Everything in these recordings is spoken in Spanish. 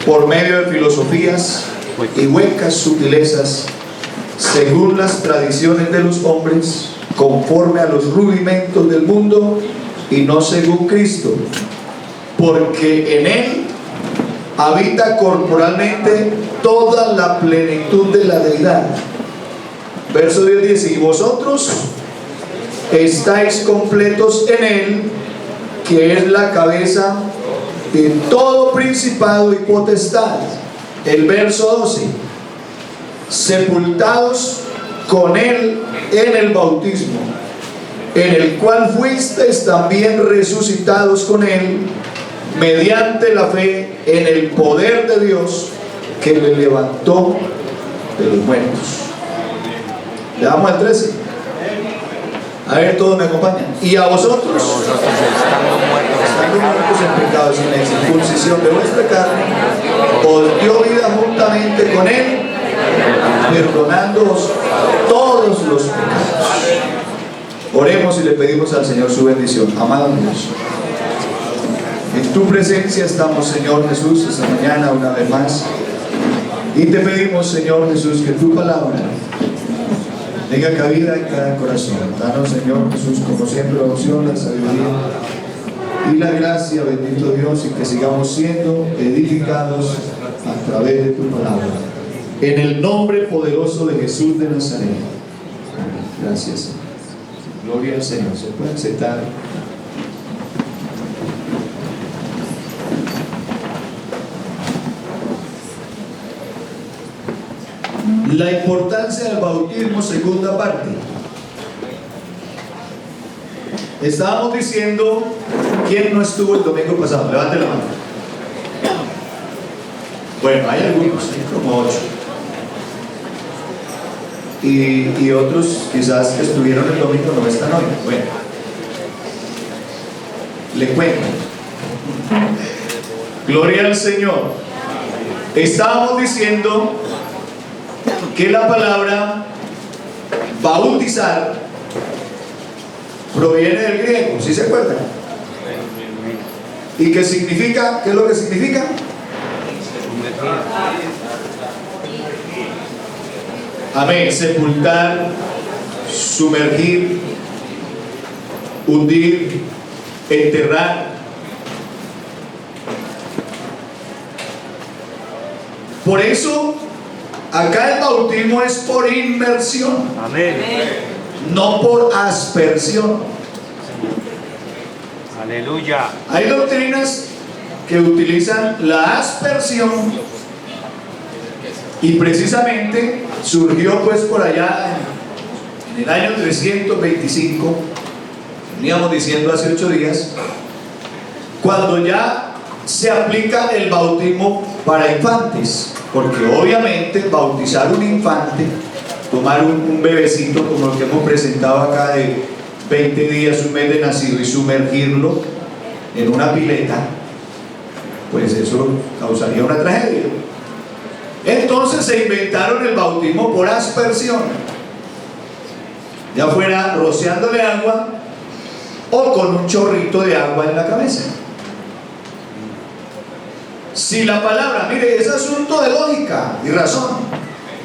por medio de filosofías y huecas sutilezas, según las tradiciones de los hombres, conforme a los rudimentos del mundo y no según Cristo, porque en Él habita corporalmente toda la plenitud de la deidad. Verso 10 dice: y vosotros estáis completos en Él, que es la cabeza de todo principado y potestad. El verso 12: sepultados con Él en el bautismo, en el cual fuisteis también resucitados con Él, mediante la fe en el poder de Dios que le levantó de los muertos. Le damos al 13. A ver, todos me acompañan. Y a vosotros, estando muertos en pecados y en la circuncisión de vuestra carne, os dio vida juntamente con Él, perdonándoos todos los pecados. Oremos y le pedimos al Señor su bendición. Amado Dios, en tu presencia estamos, Señor Jesús, esta mañana una vez más, y te pedimos, Señor Jesús, que tu palabra tenga cabida en cada corazón. Danos, Señor Jesús, como siempre, la opción, la sabiduría y la gracia, bendito Dios, y que sigamos siendo edificados a través de tu palabra. En el nombre poderoso de Jesús de Nazaret. Gracias, Señor. Gloria al Señor. Se pueden sentar. La importancia del bautismo, segunda parte. Estábamos diciendo, ¿quién no estuvo el domingo pasado? Levante la mano. Bueno, hay algunos, como 8. Y otros quizás que estuvieron el domingo no están hoy. Bueno, le cuento. Gloria al Señor. Estábamos diciendo que la palabra bautizar proviene del griego, ¿sí se acuerdan? ¿Y qué significa? ¿Qué es lo que significa? Amén. Sepultar, sumergir, hundir, enterrar. Por eso acá el bautismo es por inmersión. Amén. No por aspersión. Aleluya. Hay doctrinas que utilizan la aspersión, y precisamente surgió pues por allá en el año 325, veníamos diciendo hace 8 días, cuando ya se aplica el bautismo para infantes. Porque obviamente bautizar un infante, tomar un bebecito como el que hemos presentado acá de 20 días, un mes de nacido, y sumergirlo en una pileta, pues eso causaría una tragedia. Entonces se inventaron el bautismo por aspersión, ya fuera rociándole agua o con un chorrito de agua en la cabeza. Si la palabra, mire, es asunto de lógica y razón.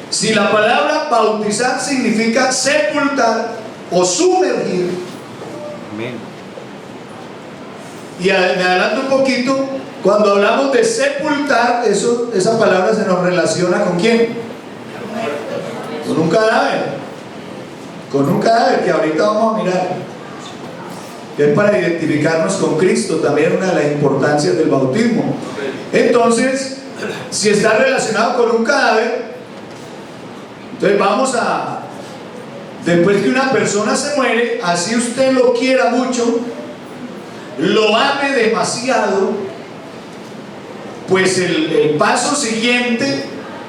Si la palabra bautizar significa sepultar o sumergir, amén. Y me adelanto un poquito, cuando hablamos de sepultar, esa palabra se nos relaciona ¿con quién? Con un cadáver. Con un cadáver que ahorita vamos a mirar, que es para identificarnos con Cristo, también una de las importancias del bautismo. Entonces, si está relacionado con un cadáver, entonces vamos a, después que una persona se muere, así usted lo quiera mucho, lo ame demasiado, pues el paso siguiente,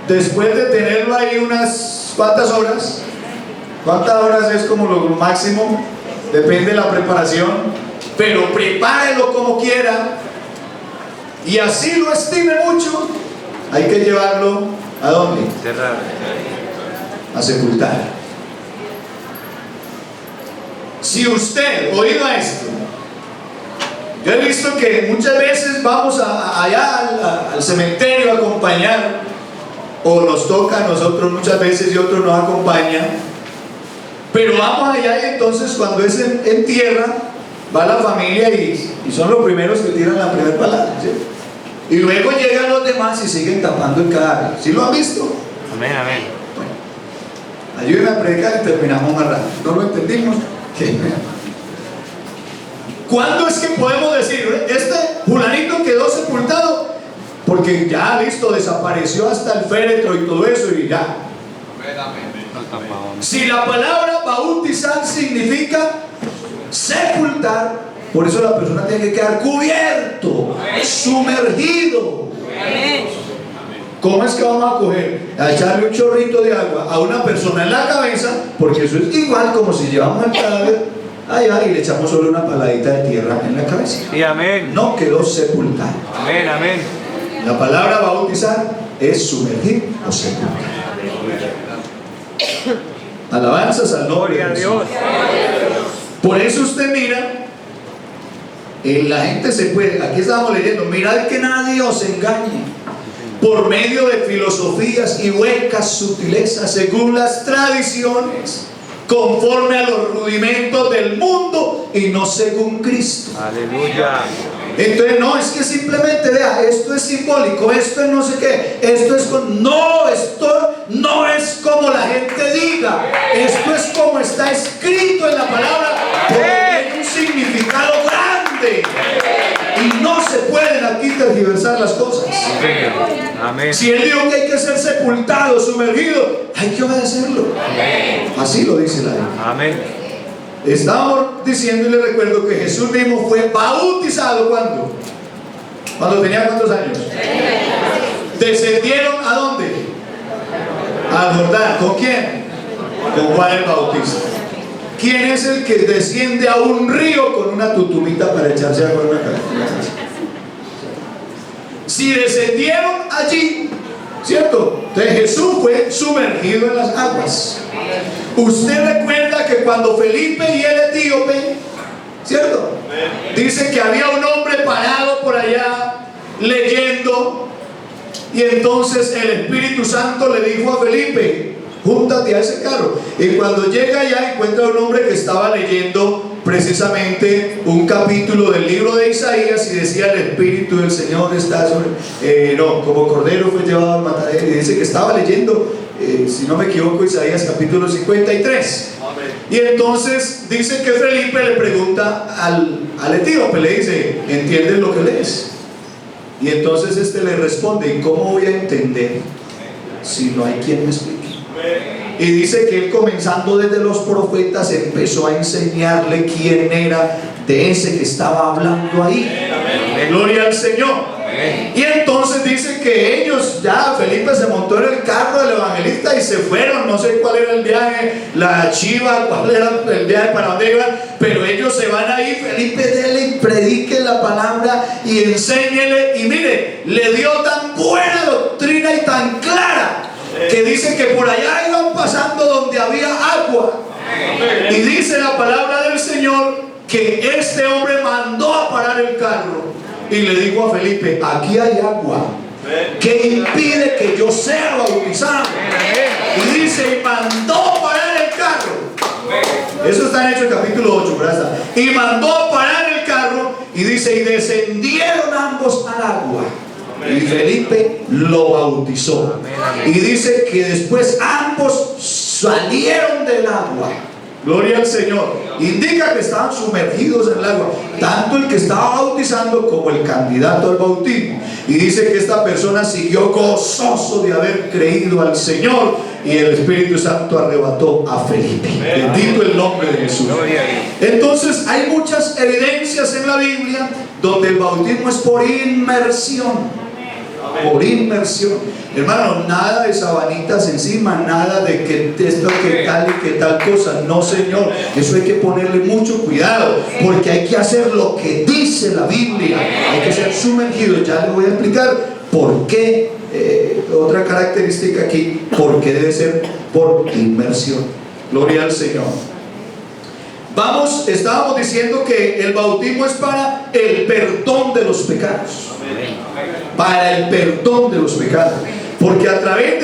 después de tenerlo ahí unas cuantas horas es como lo máximo, depende de la preparación, pero prepárelo como quiera, y así lo estime mucho, hay que llevarlo ¿a dónde? A sepultar. Si usted, oído a esto, Yo he visto que muchas veces vamos allá al cementerio a acompañar, o nos toca a nosotros muchas veces y otros nos acompañan, pero vamos allá y entonces cuando es en tierra, va la familia y son los primeros que tiran la primera palabra, ¿sí? Y luego llegan los demás y siguen tapando el cadáver. ¿Sí lo han visto? Amén, amén. Bueno, ayúdenme a predicar y terminamos más rápido. ¿No lo entendimos? ¿Qué? ¿Cuándo es que podemos decir, este fulanito quedó sepultado? Porque ya, listo, desapareció hasta el féretro y todo eso y ya. Si la palabra bautizar significa sepultar, por eso la persona tiene que quedar cubierto, sumergido. ¿Cómo es que vamos a coger? A echarle un chorrito de agua a una persona en la cabeza, porque eso es igual como si llevamos el cadáver allá y le echamos solo una paladita de tierra en la cabeza. Sí, amén. No quedó sepultado. Amén, amén. La palabra bautizar es sumergir o sepultar. Alabanzas al nombre de Dios. Por eso usted mira, la gente se puede, aquí estábamos leyendo, mirad que nadie os engañe por medio de filosofías y huecas sutilezas según las tradiciones, conforme a los rudimentos del mundo y no según Cristo. Aleluya. Entonces no es que simplemente vea, esto es simbólico, esto es no sé qué, esto es no, esto no es como la gente diga, esto es como está escrito en la palabra, porque tiene un significado grande y no se pueden aquí tergiversar las cosas. Amén. Si él dijo que hay que ser sepultado, sumergido, hay que obedecerlo. Así lo dice la Biblia. Amén. Estábamos diciendo y le recuerdo que Jesús mismo fue bautizado ¿cuándo? ¿Cuándo tenía cuántos años? ¿Descendieron a dónde? Al Jordán. ¿Con quién? Con Juan el Bautista. ¿Quién es el que desciende a un río con una tutumita para echarse agua en la cabeza? Si descendieron allí, ¿cierto? Entonces Jesús fue sumergido en las aguas. Usted recuerda que cuando Felipe y el etíope, ¿cierto? Dice que había un hombre parado por allá leyendo, y entonces el Espíritu Santo le dijo a Felipe, júntate a ese carro. Y cuando llega allá encuentra a un hombre que estaba leyendo precisamente un capítulo del libro de Isaías y decía: el Espíritu del Señor está sobre, como cordero fue llevado al matadero, y dice que estaba leyendo, si no me equivoco, Isaías capítulo 53. Y entonces dice que Felipe le pregunta al etíope, le dice: ¿entiendes lo que lees? Y entonces este le responde: ¿y cómo voy a entender si no hay quien me explique? Y dice que él, comenzando desde los profetas, empezó a enseñarle quién era de ese que estaba hablando ahí. Gloria al Señor. Y entonces dice que ellos, ya Felipe se montó en el carro del evangelista y se fueron. No sé cuál era el viaje, la chiva, cuál era el viaje, para dónde iban, pero ellos se van ahí. Felipe, dele y predique la palabra y enséñele. Y mire, le dio tan buena doctrina y tan clara que dice que por allá iban pasando donde había agua. Y dice la palabra del Señor que este hombre mandó a parar el carro y le dijo a Felipe: aquí hay agua, ¿qué impide que yo sea bautizado? Y dice: y mandó parar el carro. Eso está en Hechos capítulo 8, ¿verdad? Y mandó parar el carro y dice: y descendieron ambos al agua. Y Felipe lo bautizó. Y dice que después ambos salieron del agua. Gloria al Señor. Indica que estaban sumergidos en el agua, tanto el que estaba bautizando como el candidato al bautismo. Y dice que esta persona siguió gozoso de haber creído al Señor, y el Espíritu Santo arrebató a Felipe. Bendito el nombre de Jesús. Entonces hay muchas evidencias en la Biblia donde el bautismo es por inmersión. Por inmersión, hermano, nada de sabanitas encima, nada de que esto, que tal y que tal cosa. No, Señor, eso hay que ponerle mucho cuidado, porque hay que hacer lo que dice la Biblia, hay que ser sumergido. Ya le voy a explicar por qué, otra característica aquí, por qué debe ser por inmersión. Gloria al Señor. estábamos diciendo que el bautismo es para el perdón de los pecados. Para el perdón de los pecados. Porque a través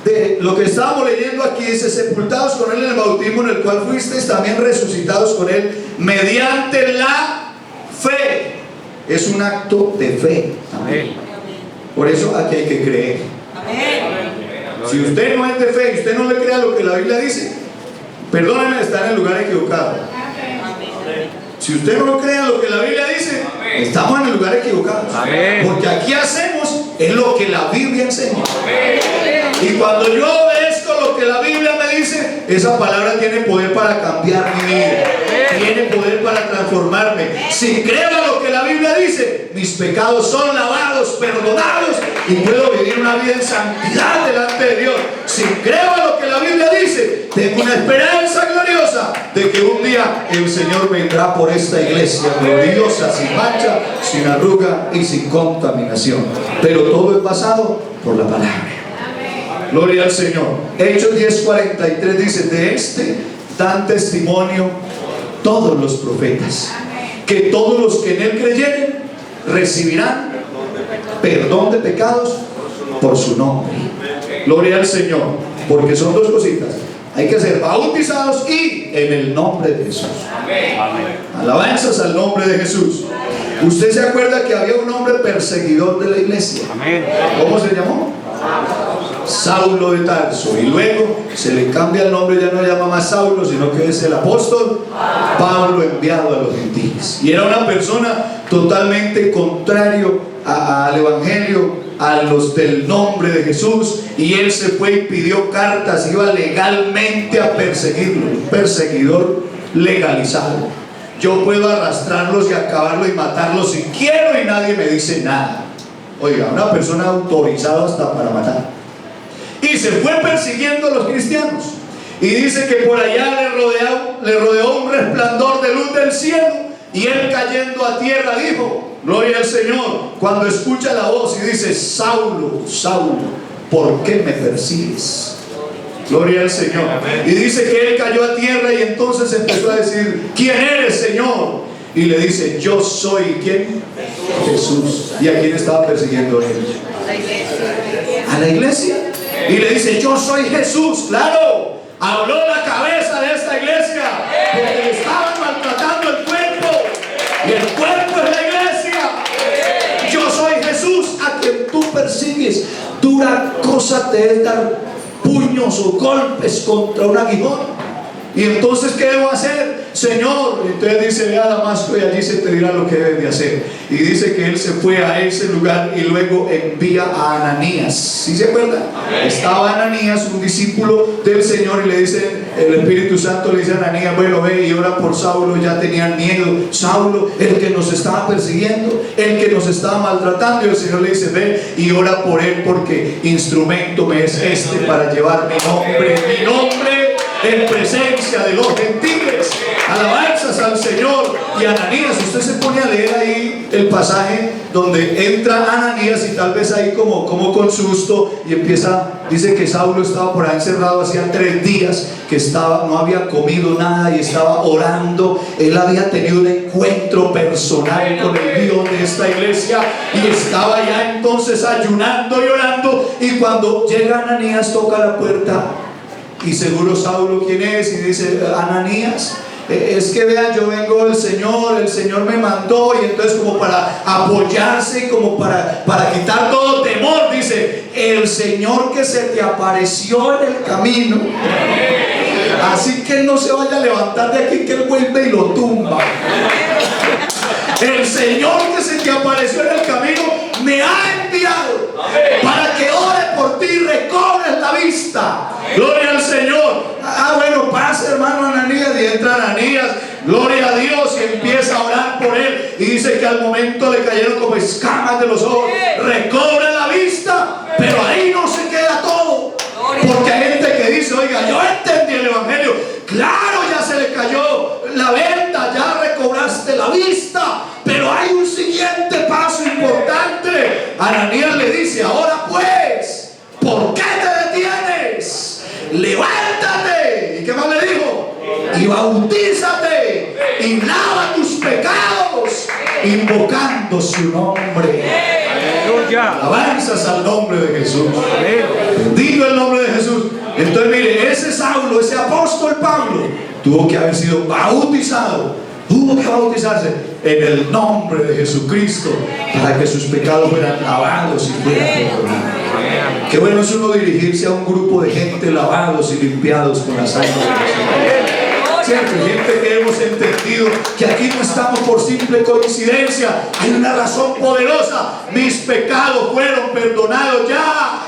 de lo que estábamos leyendo aquí dice: sepultados con él en el bautismo en el cual fuisteis también resucitados con él mediante la fe. Es un acto de fe. Amén. Por eso aquí hay que creer. Amén. Si usted no es de fe y usted no le crea lo que la Biblia dice, perdóneme, está en el lugar equivocado. Si usted no cree lo que la Biblia dice, estamos en el lugar equivocado. Porque aquí hacemos es lo que la Biblia enseña. Y cuando yo obedezco lo que la Biblia me dice, esa palabra tiene poder para cambiar mi vida, tiene poder para transformarme. Si creo a lo que la Biblia dice, mis pecados son lavados, perdonados, y puedo vivir una vida en santidad delante de Dios. Si creo a lo que la Biblia dice, tengo una esperanza gloriosa de que un día el Señor vendrá por esta iglesia gloriosa, sin mancha, sin arruga y sin contaminación. Pero todo es basado por la palabra. Gloria al Señor. Hechos 10:43 dice: de este dan testimonio todos los profetas, que todos los que en él creyeren recibirán perdón de pecados por su nombre. Gloria al Señor. Porque son dos cositas: hay que ser bautizados y en el nombre de Jesús. Alabanzas al nombre de Jesús. Usted se acuerda que había un hombre perseguidor de la iglesia. ¿Cómo se llamó? Saulo de Tarso. Y luego se le cambia el nombre, ya no se llama más Saulo, sino que es el apóstol Pablo, enviado a los gentiles. Y era una persona totalmente contrario al evangelio, a los del nombre de Jesús. Y él se fue y pidió cartas, iba legalmente a perseguirlo. Un perseguidor legalizado. Yo puedo arrastrarlos y acabarlos y matarlos si quiero y nadie me dice nada. Oiga, una persona autorizada hasta para matar. Y se fue persiguiendo a los cristianos. Y dice que por allá le rodeó un resplandor de luz del cielo. Y él, cayendo a tierra, dijo: gloria al Señor. Cuando escucha la voz y dice: Saulo, Saulo, ¿por qué me persigues? Gloria al Señor. Y dice que él cayó a tierra y entonces empezó a decir: ¿quién eres, Señor? Y le dice: yo soy, ¿quién? Jesús. ¿Y a quién estaba persiguiendo él? A la iglesia. Y le dice: yo soy Jesús. Claro, habló la cabeza de esta iglesia, porque le estaban maltratando el cuerpo, y el cuerpo es la iglesia. Yo soy Jesús a quien tú persigues. Dura cosa te es dar puños o golpes contra un aguijón. Y entonces, ¿qué debo hacer, Señor? Y entonces dice: ve a Damasco y allí se te dirá lo que debes de hacer. Y dice que él se fue a ese lugar y luego envía a Ananías. ¿Sí se acuerdan? Estaba Ananías, un discípulo del Señor, y le dice, el Espíritu Santo le dice a Ananías: bueno, ve y ora por Saulo. Ya tenían miedo. Saulo, el que nos estaba persiguiendo, el que nos estaba maltratando. Y el Señor le dice: ve y ora por él, porque instrumento me es este para llevar mi nombre en presencia de los gentiles. Alabanzas al Señor. Y Ananías, usted se pone a leer ahí el pasaje donde entra Ananías, y tal vez ahí como con susto, y empieza, dice que Saulo estaba por ahí encerrado hacía 3 días, que no había comido nada y estaba orando. Él había tenido un encuentro personal con el Dios de esta iglesia y estaba ya entonces ayunando y orando. Y cuando llega Ananías, toca la puerta. Y seguro Saulo, ¿quién es? Y dice: Ananías, es que vean, yo vengo del Señor, el Señor me mandó. Y entonces, como para apoyarse, como para quitar todo temor, dice: el Señor que se te apareció en el camino, así que él no se vaya a levantar de aquí, que él vuelve y lo tumba. El Señor que se te apareció en el camino me ha enviado para que ore por ti y recobres la vista. Gloria al Señor. Bueno, pasa, hermano Ananías. Y entra Ananías, gloria a Dios, y empieza a orar por él. Y dice que al momento le cayeron como escamas de los ojos, recobra la vista. Pero ahí no se queda todo, porque hay gente que dice: oiga, yo entendí el evangelio. Claro, ya se le cayó la venda, ya recobraste la vista, pero hay un siguiente paso importante. Ananías le dice: ahora pues, ¿por qué te detienes? Levántate. ¿Y qué más le dijo? Y bautízate y lava tus pecados invocando su nombre. Aleluya. Alabanzas al nombre de Jesús. Amén. Bendito el nombre de Jesús. Entonces mire, ese Saulo, ese apóstol Pablo, tuvo que haber sido bautizado, tuvo que bautizarse en el nombre de Jesucristo para que sus pecados fueran lavados y fueran perdonados. Amén. Qué bueno es uno dirigirse a un grupo de gente lavados y limpiados con la sangre de Jesús. Cierto, gente que hemos entendido que aquí no estamos por simple coincidencia, hay una razón poderosa. Mis pecados fueron perdonados ya.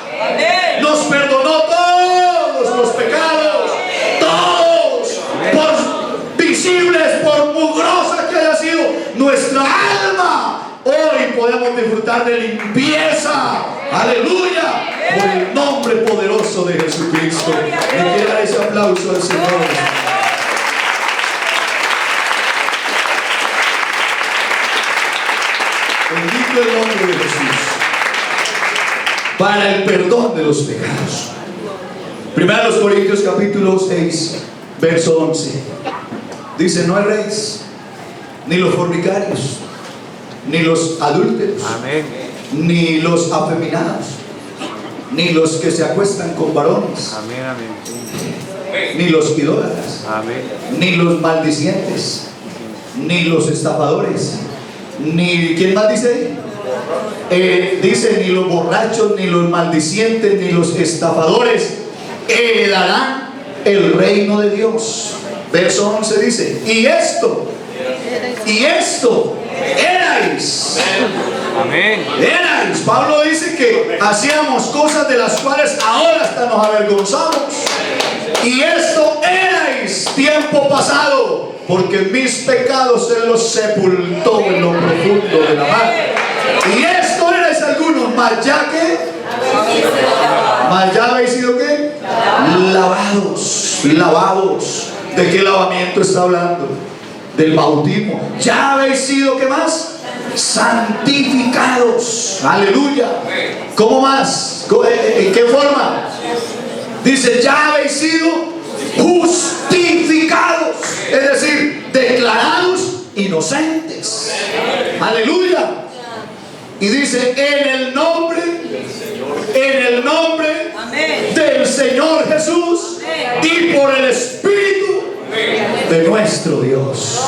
Nos perdonó todos los pecados, todos, por visibles, por mugrosa que haya sido nuestra alma. Hoy podemos disfrutar de limpieza, aleluya, por el nombre poderoso de Jesucristo. Me quiero dar ese aplauso al Señor. Bendito el nombre de Jesús. Para el perdón de los pecados. Primero los Corintios capítulo 6, verso 11. Dice: no erréis, ni los fornicarios, ni los adúlteros, Amén. ni los afeminados, ni los que se acuestan con varones, Amén. Amén. ni los idólatras, Amén. ni los maldicientes, ni los estafadores, ni, ¿quién más dice? Dice: ni los borrachos, ni los maldicientes, ni los estafadores heredarán el reino de Dios. Verso 11 dice: y esto erais. Amén. Erais. Pablo dice que hacíamos cosas de las cuales ahora hasta nos avergonzamos. Y esto erais tiempo pasado, porque mis pecados Él los sepultó en lo profundo de la mar. Y esto erais algunos, mas ya habéis sido ¿qué? Lavados. ¿De qué lavamiento está hablando? Del bautismo. Ya habéis sido ¿qué más? Santificados. Aleluya. ¿Cómo más? ¿En qué forma? Dice: ya habéis sido justificados, es decir, declarados inocentes. Aleluya. Y dice: en el nombre del Señor Jesús y por el Espíritu de nuestro Dios.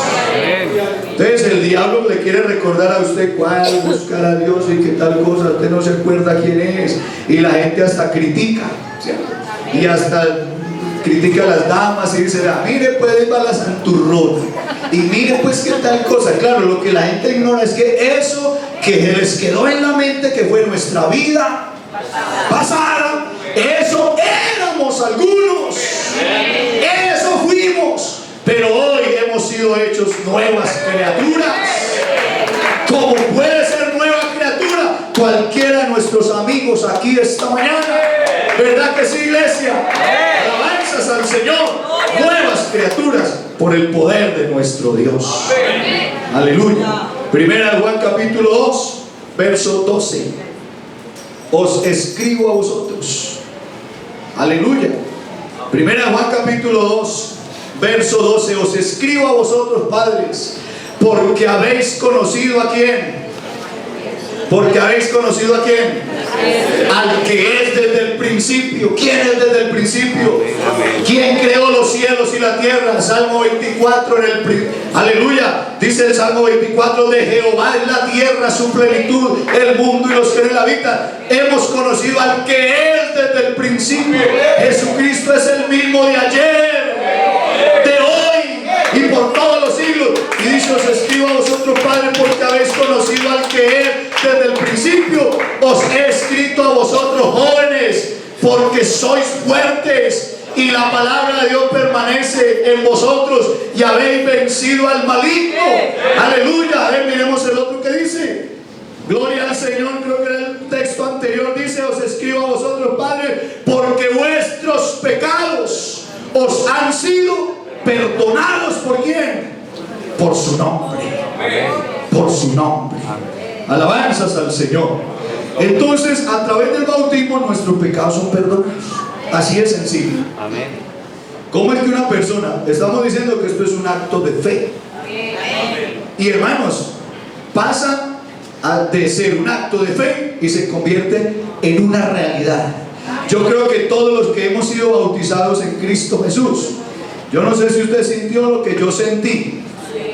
Entonces el diablo le quiere recordar a usted cuál buscar a Dios y qué tal cosa. Usted no se acuerda quién es, y la gente hasta critica, ¿cierto? Y hasta critica a las damas y dice: mire pues ahí va la santurrona, y mire pues qué tal cosa. Claro, lo que la gente ignora es que eso que les quedó en la mente, que fue nuestra vida pasada, eso éramos algunos, eso fuimos, pero hoy hemos sido hechos nuevas criaturas. Como puede ser nueva criatura cualquiera de nuestros amigos aquí esta mañana. ¿Verdad que sí, iglesia? Alabanzas al Señor. Nuevas criaturas por el poder de nuestro Dios. Aleluya. Primera de Juan capítulo 2, verso 12. Os escribo a vosotros. Aleluya. Primera de Juan capítulo 2, verso 12. Os escribo a vosotros, padres, porque habéis conocido ¿a quién? Porque habéis conocido ¿a quién? Al que es desde el principio. ¿Quién es desde el principio? ¿Quién creó los cielos y la tierra? Salmo 24 aleluya. Dice el Salmo 24: de Jehová es la tierra, su plenitud, el mundo y los que en él habitan. Hemos conocido al que es desde el principio. Jesucristo es el mismo de ayer, de hoy y por todos los siglos. Y dice: os escribo a vosotros, Padre, porque habéis conocido al que es desde el principio. Os he escrito a vosotros, jóvenes, porque sois fuertes y la palabra de Dios permanece en vosotros y habéis vencido al maligno. Aleluya. A ver, miremos el otro que dice: gloria al Señor. Creo que era el texto anterior. Dice: os escribo a vosotros, Padre, porque vuestros pecados os han sido perdonados. ¿Por quién? Por su nombre. Por su nombre. Alabanzas al Señor. Entonces, a través del bautismo nuestros pecados son perdonados. Así es sencillo. Amén. ¿Cómo es que una persona, estamos diciendo que esto es un acto de fe, Y hermanos, pasa de ser un acto de fe y se convierte en una realidad. Yo creo que todos los que hemos sido bautizados en Cristo Jesús, yo no sé si usted sintió lo que yo sentí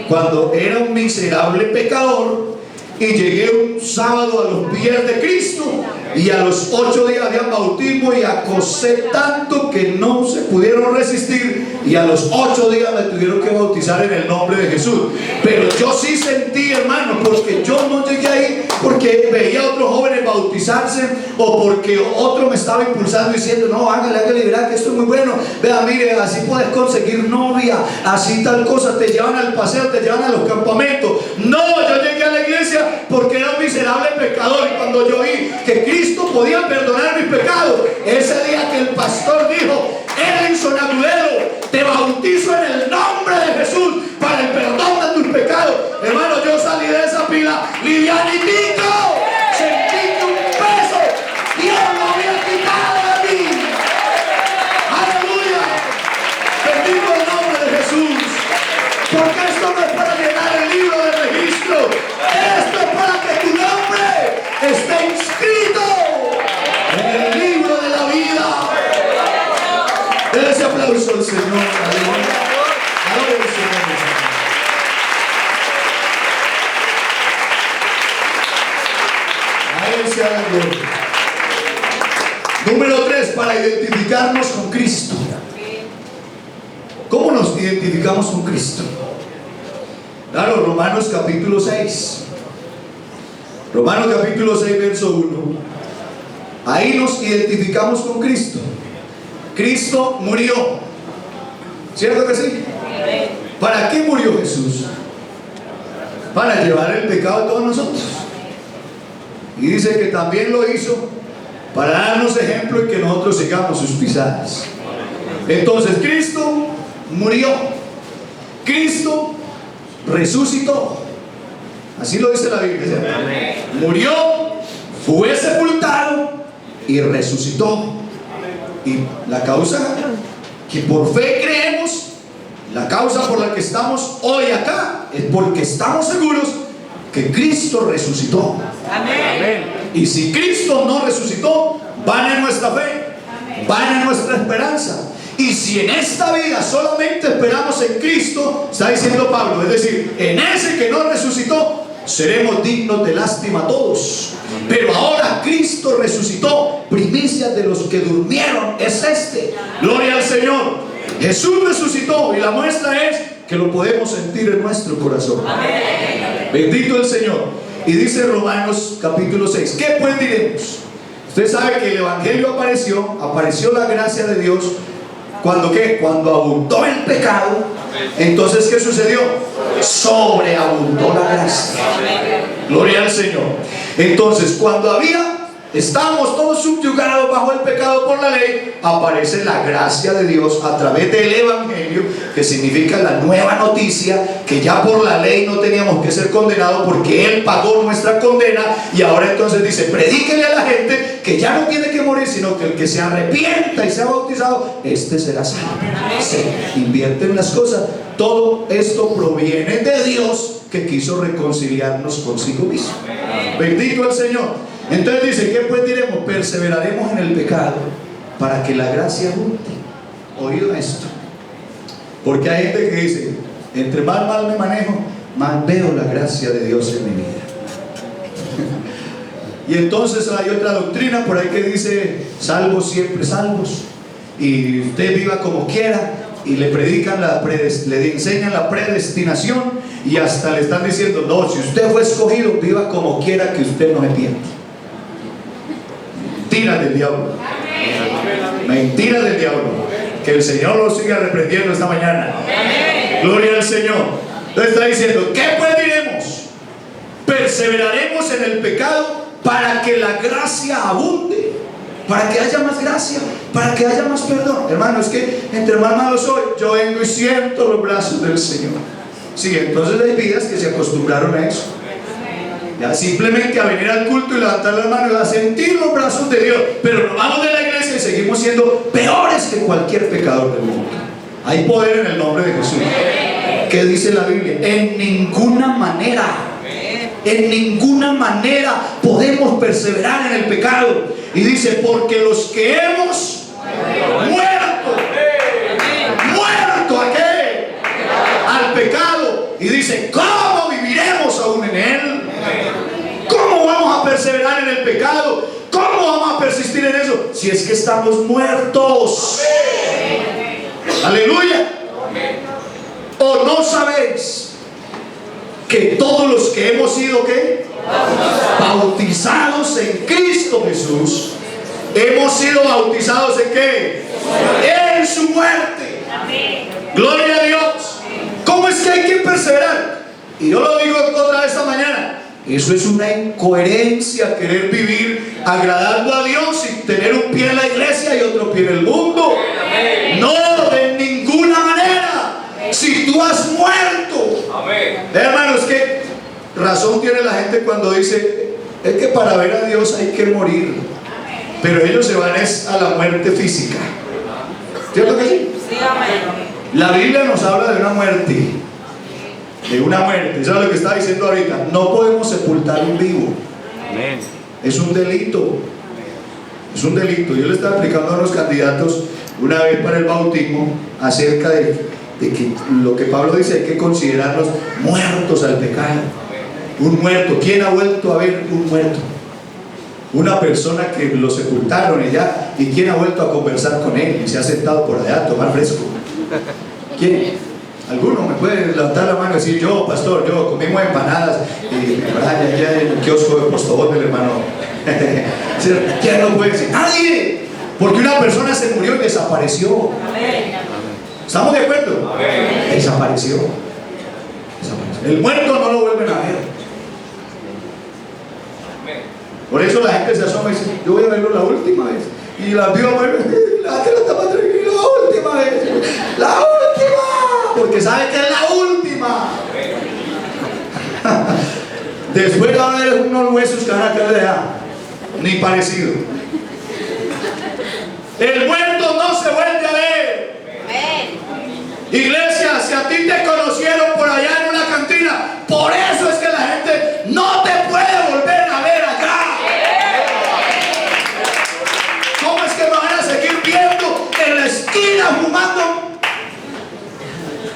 cuando era un miserable pecador y llegué un sábado a los pies de Cristo, y a los 8 días de bautismo y acosé tanto que no se pudieron resistir, y a los 8 días me tuvieron que bautizar en el nombre de Jesús. Pero yo sí sentí, hermano, porque yo no llegué ahí porque veía a otros jóvenes bautizarse o porque otro me estaba impulsando diciendo: no, hágale, verá que esto es muy bueno, vea, mire, así puedes conseguir novia, así tal cosa, te llevan al paseo, te llevan a los campamentos. No, yo llegué a la iglesia porque era un miserable pecador, y cuando yo vi que Cristo podía perdonar mis pecados, ese día que el pastor dijo: Elenson Agudelo, te bautizo en el nombre de Jesús para el perdón de tus pecados, hermano, yo salí de esa pila livianitito, sentí que un peso Dios lo había quitado de mí. Aleluya, bendito el nombre de Jesús, porque esto no es para llenar el libro de registro, esto es para que tu nombre esté inscrito en el libro de la vida. Denle ese aplauso al Señor. Aleluya. Adore al Señor. A Él sea la gloria. Número 3, para identificarnos con Cristo. ¿Cómo nos identificamos con Cristo? Claro, Romanos capítulo 6. Romanos capítulo 6, verso 1. Ahí nos identificamos con Cristo. Cristo murió. ¿Cierto que sí? ¿Para qué murió Jesús? Para llevar el pecado de todos nosotros. Y dice que también lo hizo para darnos ejemplo y que nosotros sigamos sus pisadas. Entonces Cristo murió, Cristo resucitó. Así lo dice la Biblia, ¿cierto? Murió, fue sepultado y resucitó. Y la causa que por fe creemos, la causa por la que estamos hoy acá, es porque estamos seguros que Cristo resucitó. Amén. Y si Cristo no resucitó, vana nuestra fe, vana nuestra esperanza. Y si en esta vida solamente esperamos en Cristo, está diciendo Pablo, es decir, en ese que no resucitó, seremos dignos de lástima todos. Pero ahora Cristo resucitó, primicias de los que durmieron es este. Gloria al Señor. Jesús resucitó, y la muestra es que lo podemos sentir en nuestro corazón. Amén. Bendito el Señor. Y dice Romanos capítulo 6, ¿qué pues diremos? Usted sabe que el Evangelio apareció la gracia de Dios. ¿Cuándo qué? Cuando abundó el pecado. Entonces, ¿qué sucedió? Sobreabundó la gracia. Gloria al Señor. Entonces, cuando estábamos todos subyugados bajo el pecado por la ley, aparece la gracia de Dios a través del Evangelio, que significa la nueva noticia, que ya por la ley no teníamos que ser condenados porque Él pagó nuestra condena. Y ahora entonces dice: predíquele a la gente que ya no tiene que morir, sino que el que se arrepienta y sea bautizado, este será salvo. Se invierten las cosas. Todo esto proviene de Dios, que quiso reconciliarnos consigo mismo. Bendito el Señor. Entonces dice: ¿qué pues diremos? Perseveraremos en el pecado para que la gracia abunde. Oído esto, porque hay gente que dice: entre más mal me manejo, más veo la gracia de Dios en mi vida. Y entonces hay otra doctrina por ahí que dice: salvos siempre salvos, y usted viva como quiera. Y le predican le enseñan la predestinación, y hasta le están diciendo: no, si usted fue escogido, viva como quiera, que usted no se pierde. Mentira del diablo. Mentira del diablo. Que el Señor lo siga reprendiendo esta mañana. Gloria al Señor. Entonces está diciendo: ¿qué pues diremos? Perseveraremos en el pecado para que la gracia abunde, para que haya más gracia, para que haya más perdón. Hermano, es que entre más malo soy, yo vengo y siento los brazos del Señor. Sí, entonces hay vidas que se acostumbraron a eso. Ya simplemente a venir al culto y levantar las manos y a sentir los brazos de Dios. Pero nos vamos de la iglesia y seguimos siendo peores que cualquier pecador del mundo. Hay poder en el nombre de Jesús. ¿Qué dice la Biblia? En ninguna manera podemos perseverar en el pecado. Y dice, porque los que hemos muerto ¿a qué? Al pecado. Y dice, ¿cómo viviremos aún en él? ¿Cómo vamos a perseverar en el pecado? ¿Cómo vamos a persistir en eso? Si es que estamos muertos. Aleluya. ¿O no sabéis que todos los que hemos sido ¿qué? Bautizados en Cristo Jesús, hemos sido bautizados en ¿qué? En su muerte. Gloria a Dios. ¿Cómo es que hay que perseverar? Y yo lo digo otra vez esta mañana. Eso es una incoherencia, querer vivir agradando a Dios y tener un pie en la iglesia y otro pie en el mundo. No, de ninguna manera. Si tú has muerto, hermanos, ¿qué razón tiene la gente cuando dice es que para ver a Dios hay que morir? Pero ellos se van a la muerte física. ¿Cierto que sí? La Biblia nos habla de una muerte. De una muerte. Eso es lo que estaba diciendo ahorita. No podemos sepultar un vivo. Es un delito. Es un delito. Yo le estaba explicando a los candidatos una vez para el bautismo acerca de que lo que Pablo dice, hay que considerarlos muertos al pecado. Un muerto. ¿Quién ha vuelto a ver un muerto? Una persona que lo sepultaron allá. ¿Y quién ha vuelto a conversar con él? Y se ha sentado por allá a tomar fresco. ¿Quién? ¿Alguno me puede levantar la mano y decir, yo, pastor, yo comimos empanadas y allá en el kiosco de Postobón del hermano? ¿Quién no puede decir? ¡Nadie! Porque una persona se murió y desapareció. ¿Estamos de acuerdo? Desapareció. El muerto no lo vuelven a ver. Por eso la gente se asoma y dice, yo voy a verlo la última vez. Y la vio, la gente lo está más tranquilo, la última vez. ¡La última! Porque sabe que es la última. Después van a ver unos huesos que van a quedar de allá. Ni parecido. El muerto no se vuelve a ver. Iglesia, si a ti te conocieron por allá en una cantina, por eso es que la gente no te puede volver a ver acá. ¿Cómo es que me van a seguir viendo en la esquina fumando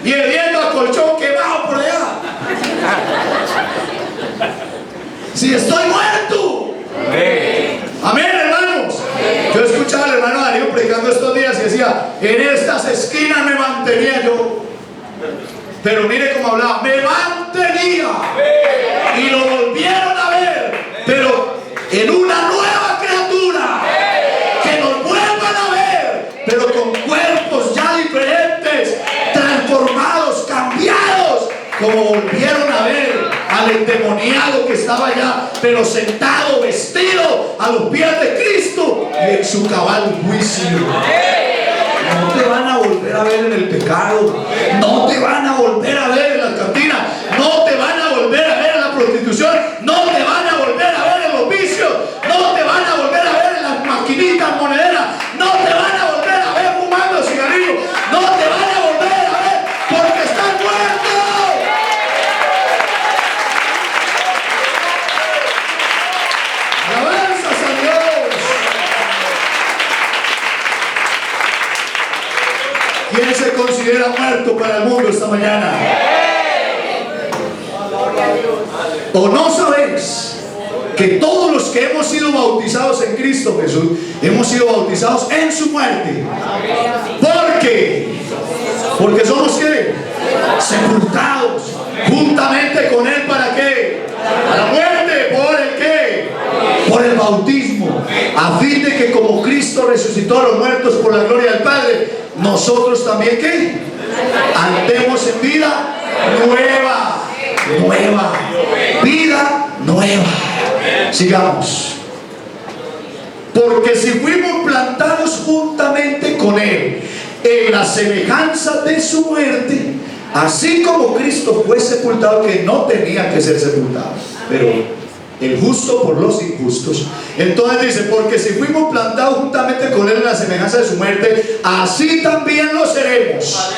y viendo a colchón quemado por allá? Si estoy muerto. Amén, hermanos. Yo escuchaba al hermano Darío predicando estos días y decía, en estas esquinas me mantenía yo. Pero mire cómo hablaba, me mantenía. Y lo volvieron a ver, pero en una nueva criatura. Que nos vuelvan a ver, pero con cuerpos ya diferentes, transformados, cambiados, como volvieron a ver al endemoniado que estaba allá, pero sentado, vestido a los pies de Cristo y en su cabal juicio. No te van a volver a ver en el pecado, no te van a volver a ver en la cantina, no te van a volver a ver en la prostitución, no te van a volver a ver en los vicios, no te van a volver a ver en las maquinitas monederas, no te van a volver a ver fumando cigarrillos, no te van a volver a ver porque están muertos. Alabanzas a Dios. ¿Quién se considera muerto para el mundo esta mañana? ¿O no sabéis que todos los que hemos sido bautizados en Cristo Jesús hemos sido bautizados en su muerte? ¿Por qué? Porque somos ¿qué? Sepultados juntamente con Él. ¿Para qué? A la muerte. ¿Por el qué? Por el bautismo, a fin de que como Cristo resucitó a los muertos por la gloria del Padre, nosotros también ¿qué? Andemos en vida nueva. Nueva. Vida nueva. Sigamos. Porque si fuimos plantados juntamente con Él en la semejanza de su muerte, así como Cristo fue sepultado, que no tenía que ser sepultado, pero el justo por los injustos. Entonces dice, porque si fuimos plantados juntamente con él en la semejanza de su muerte, así también lo seremos.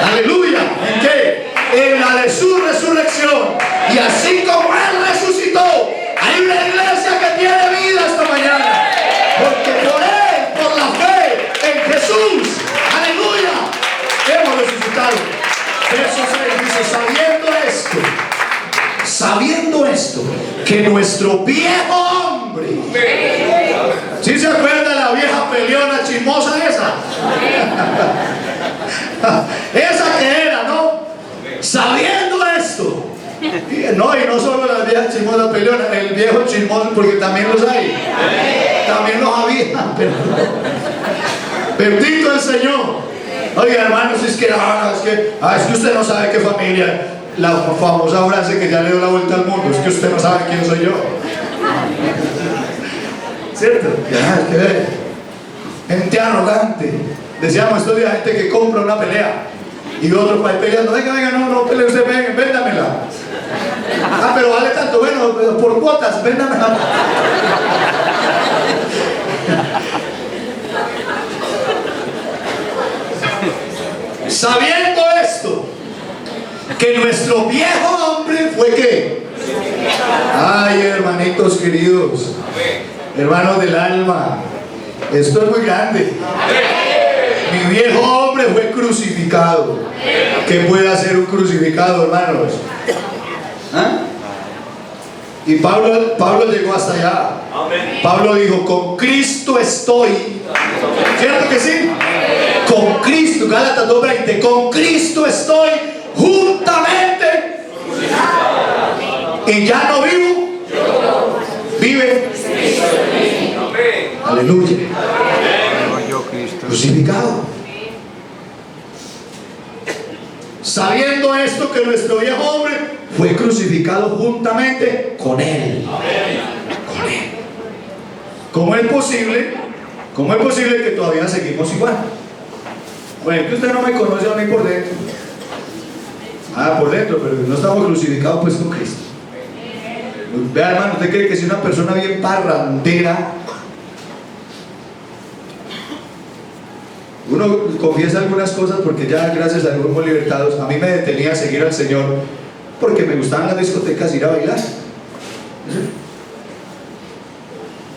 Aleluya. ¿En qué? En la de su resurrección. Y así como él resucitó, hay una iglesia que tiene vida esta mañana, porque por él, por la fe en Jesús, aleluya, hemos resucitado. Verso 6 dice: sabiendo esto, que nuestro viejo hombre, ¿sí se acuerda de la vieja peleona chismosa esa? Esa que era, ¿no? Sabiendo esto. No, y no solo la vieja chismosa peleona, el viejo chismoso, porque también los hay. También los había, pero bendito el Señor. Oiga, hermanos, es que usted no sabe qué familia. La famosa frase que ya le dio la vuelta al mundo: es que usted no sabe quién soy yo. ¿Cierto? Ya, es que gente arrogante. Decíamos estos días, gente que compra una pelea y otro va peleando: venga, no pelee usted, véndamela. Ah, pero vale tanto, bueno, por cuotas, véndamela. Sabiendo esto, que nuestro viejo hombre fue ¿qué? Ay, hermanitos queridos, hermanos del alma, esto es muy grande. Mi viejo hombre fue crucificado. ¿Qué puede hacer un crucificado, hermanos? ¿Ah? Y Pablo llegó hasta allá. Pablo dijo: con Cristo estoy. ¿Cierto que sí? Con Cristo, Gálatas 2:20, con Cristo estoy juntamente. Y ya no vivo, vive. Aleluya. Crucificado. Sabiendo esto, que nuestro viejo hombre fue crucificado juntamente con él. Con él. ¿Cómo es posible? ¿Cómo es posible que todavía seguimos igual? Bueno, que usted no me conoce a mí por dentro. Ah, por dentro, pero no estamos crucificados pues con Cristo. Vea, hermano, ¿usted cree que si una persona bien parrandera, uno confiesa algunas cosas porque ya gracias a Dios somos libertados? A mí me detenía a seguir al Señor porque me gustaban las discotecas, ir a bailar.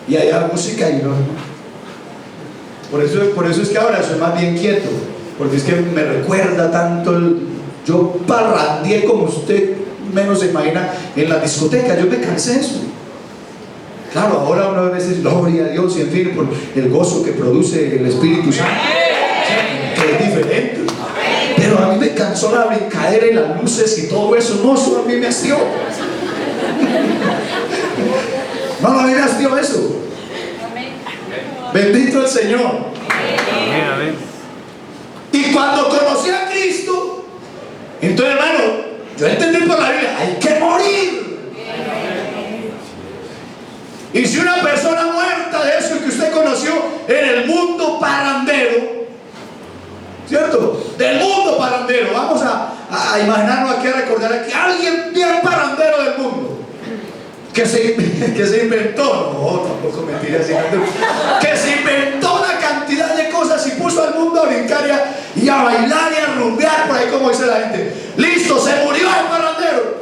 Y allá música y no. Por eso es que ahora soy más bien quieto, porque es que me recuerda tanto yo parrandeé, como usted menos se imagina, en la discoteca. Yo me cansé de eso. Claro, ahora uno a veces gloria a Dios y en fin, por el gozo que produce el Espíritu Santo, que es diferente. Pero a mí me cansó la brincadera y las luces y todo eso. No, eso a mí me hastió. No, a mí me hastió eso. Bendito el Señor. Amén, amén. Y cuando conocí a Cristo, entonces, hermano, yo entendí por la Biblia: hay que morir. Y si una persona muerta de eso que usted conoció en el mundo parrandero, ¿cierto? Del mundo parrandero, vamos a imaginarnos aquí, a recordar aquí alguien bien parrandero del mundo, que se inventó, no, tampoco mentira así, que se inventó una cantidad de cosas y puso al mundo a brincar y a bailar y a rumbear por ahí, como dice la gente. Listo, se murió el parrandero.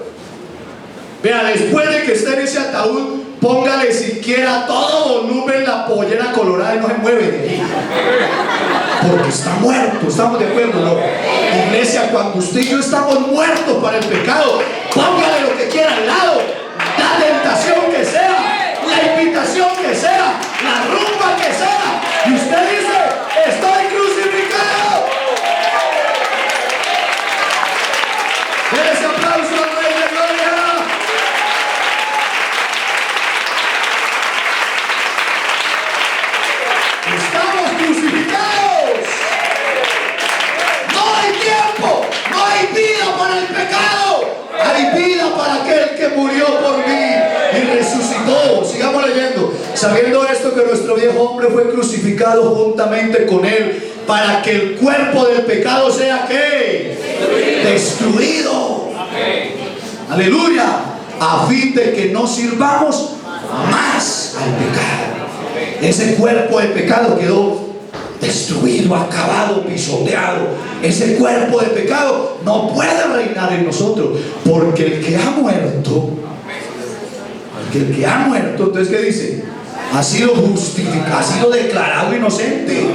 Vea, después de que esté en ese ataúd, póngale siquiera todo volumen la pollera colorada y no se mueve de ahí, porque está muerto. ¿Estamos de acuerdo, no? Iglesia, cuando usted y yo estamos muertos para el pecado, póngale lo que quiera al lado, la tentación que sea, la invitación que sea, la rumba que sea, y usted dice: estoy crucificado. Dele ese aplauso al Rey de Gloria. Estamos crucificados. No hay tiempo, no hay vida para el pecado. Hay vida para aquel que murió por mí y resucitó. Sigamos leyendo. Sabiendo esto, que nuestro viejo hombre fue crucificado juntamente con él, para que el cuerpo del pecado sea ¿qué? Destruido. Aleluya. A fin de que no sirvamos más al pecado. Ese cuerpo de pecado quedó destruido, acabado, pisoteado. Ese cuerpo de pecado no puede reinar en nosotros, porque el que ha muerto, entonces ¿qué dice? Ha sido justificado, ha sido declarado inocente.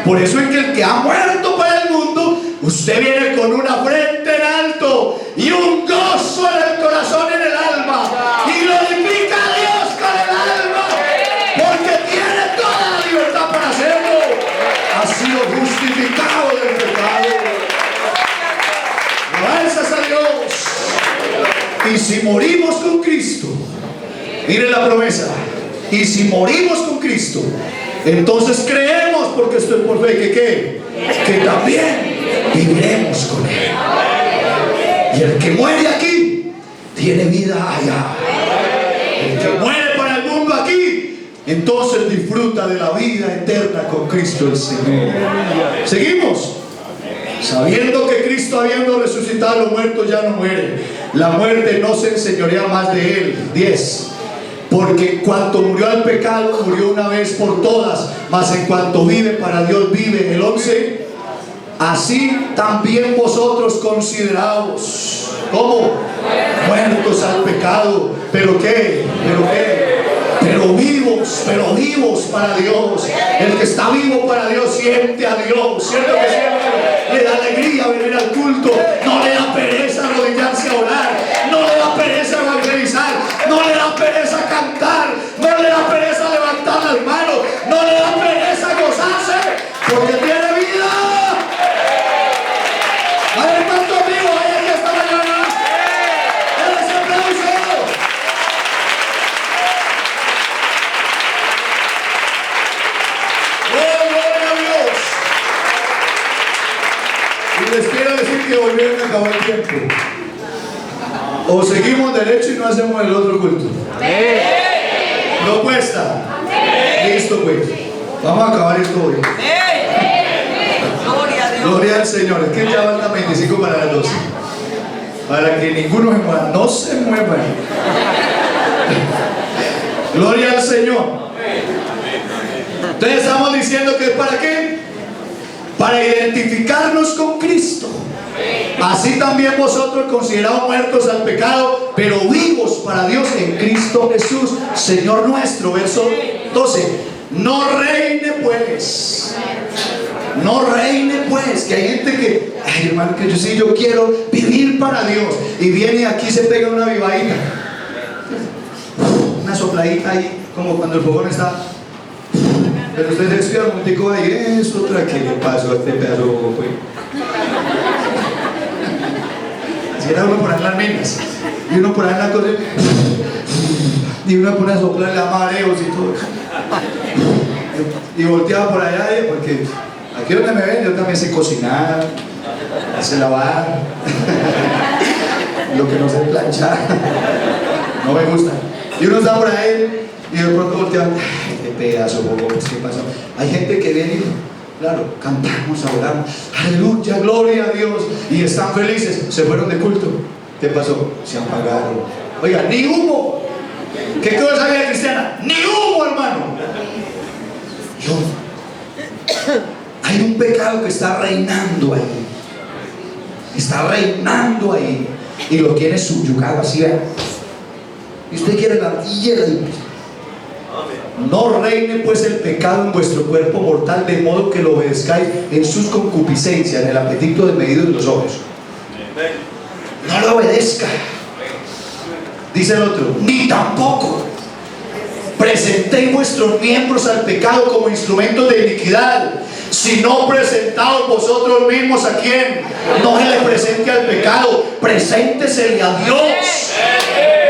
Por eso es que el que ha muerto para el mundo, usted viene con una frente en alto y un gozo en el corazón, en el alma, y glorifica a Dios con el alma, porque tiene toda la libertad para hacerlo. Ha sido justificado del pecado. Alabanzas a Dios. Y si morimos con Cristo, mire la promesa, y si morimos con Cristo, entonces creemos, porque esto es por fe, que también viviremos con Él. Y el que muere aquí tiene vida allá. El que muere para el mundo aquí, entonces disfruta de la vida eterna con Cristo el Señor. Seguimos. Sabiendo que Cristo, habiendo resucitado a los muertos, ya no muere, la muerte no se enseñorea más de Él. 10. Porque cuanto murió al pecado, murió una vez por todas, mas en cuanto vive para Dios vive. El 11. Así también vosotros consideraos como muertos al pecado, pero vivos para Dios. El que está vivo para Dios siente a Dios, ¿cierto que sí? Le da alegría venir al culto, no le da pereza arrodillarse a orar, no le da pereza evangelizar, no le da pereza cantar, no le da pereza levantar las manos, no le da pereza gozarse, porque tiene vida. A ver cuántos vivos hay aquí esta mañana. ¡Denle ese aplauso! ¡Oh, gloria a Dios! Y les quiero decir que volvieron a acabar el tiempo. O seguimos derecho y no hacemos el otro culto. Propuesta. Listo, pues. Vamos a acabar esto hoy. Gloria al Señor. Es que ya van las 25 para las 12. Para que ninguno se mueva. No se muevan. Gloria al Señor. Entonces estamos diciendo que es para qué. Para identificarnos con Cristo. Así también vosotros, considerados muertos al pecado, pero vivos para Dios en Cristo Jesús, Señor nuestro. Verso 12. No reine pues. No reine pues. Que hay gente que, ay hermano, que yo quiero vivir para Dios, y viene aquí y se pega una vivadita, una sopladita ahí, como cuando el fogón está. Pero usted respira un momentico ahí, eso otra que le pasó a este pedazo de bobo, pues. Si era uno por ahí en las minas, y uno por ahí en la cosa, y uno pone a soplarle a mareos y todo, y volteaba por allá, porque aquí donde me ven yo también sé cocinar, sé lavar, lo que no sé planchar, no me gusta. Y uno está por ahí y de pronto voltea, ay, este pedazo, ¿qué pasó? Hay gente que viene y, claro, cantamos, adoramos, aleluya, gloria a Dios, y están felices, se fueron de culto. ¿Qué pasó? Se apagaron. Oiga, ni humo. ¿Qué cosa es la vida cristiana? Ni humo, hermano. Hay un pecado que está reinando ahí. Está reinando ahí. Y lo tiene subyugado así, ¿verdad? Y usted quiere la tierra. No reine pues el pecado en vuestro cuerpo mortal, de modo que lo obedezcáis en sus concupiscencias, en el apetito desmedido de los ojos. No lo obedezca. Dice el otro, ni tampoco presentéis vuestros miembros al pecado como instrumentos de iniquidad, sino presentaos vosotros mismos a quien no se le presente al pecado, preséntesele a Dios.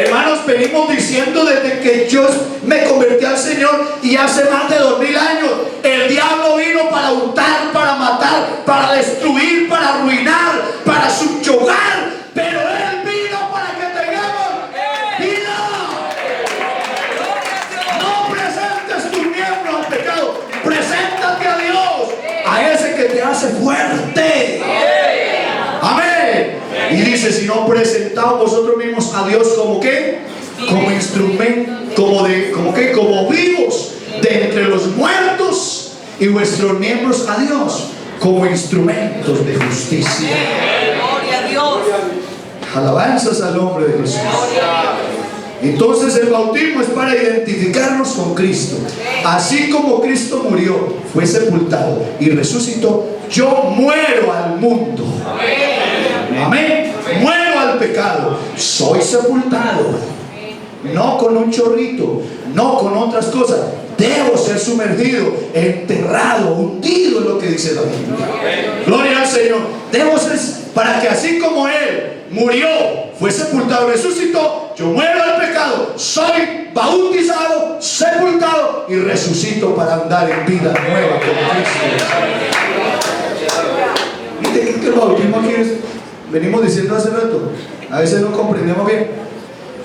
Hermanos, venimos diciendo desde que yo me convertí al Señor, y hace más de 2000 años el diablo vino para hurtar, para matar, para destruir, para arruinar, para subyugar, pero Él vino para que tengamos vida. No presentes tus miembros al pecado, preséntate a Dios, a ese que te hace fuerte. Amén. Y dice, si no presentaos vosotros mismos a Dios como ¿qué? Como instrumento, como vivos de entre los muertos, y vuestros miembros a Dios como instrumentos de justicia. Gloria a Dios. Alabanzas al nombre de Jesús. Entonces el bautismo es para identificarnos con Cristo. Así como Cristo murió, fue sepultado y resucitó, yo muero al mundo. Amén. Muero al pecado. Soy sepultado. No con un chorrito, no con otras cosas. Debo ser sumergido, enterrado, hundido, en lo que dice la Biblia. Gloria al Señor. Debo ser, para que así como Él murió, fue sepultado, resucitó, yo muero al pecado, soy bautizado, sepultado y resucito para andar en vida nueva con Cristo. ¿Viste que el bautismo aquí es? Venimos diciendo hace rato, a veces no comprendemos bien.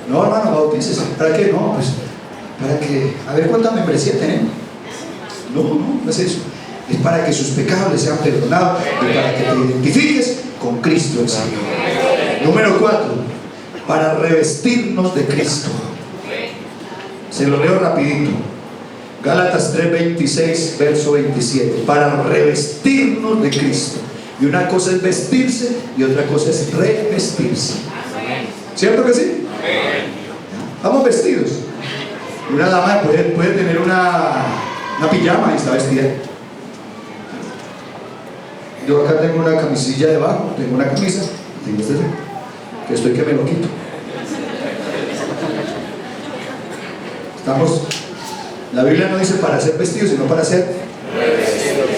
No, hermano, bautícese. ¿Para qué? No, pues para que, a ver cuánta membresía tenemos. No es eso. Es para que sus pecados les sean perdonados y para que te identifiques con Cristo el Señor. Número 4, para revestirnos de Cristo. Se lo leo rapidito. Gálatas 3:26, verso 27. Para revestirnos de Cristo. Y una cosa es vestirse y otra cosa es revestirse. ¿Cierto que sí? Vamos vestidos. Una dama puede tener una pijama y está vestida. Yo acá tengo una camisilla debajo, tengo una camisa, tengo este que estoy que me lo quito. Estamos, la Biblia no dice para ser vestidos, sino para ser revestidos.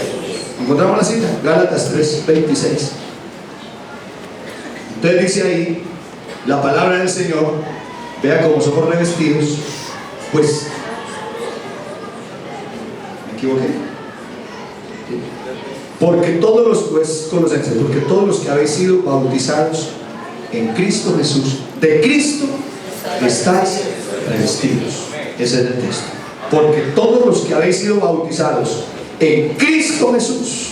Encontramos la cita, Gálatas 3:26. Entonces dice ahí la palabra del Señor. Vea cómo somos revestidos. Pues me equivoqué. Porque todos los, pues, Colosenses, porque todos los que habéis sido bautizados en Cristo Jesús, de Cristo estáis revestidos. Ese es el texto. Porque todos los que habéis sido bautizados en Cristo Jesús.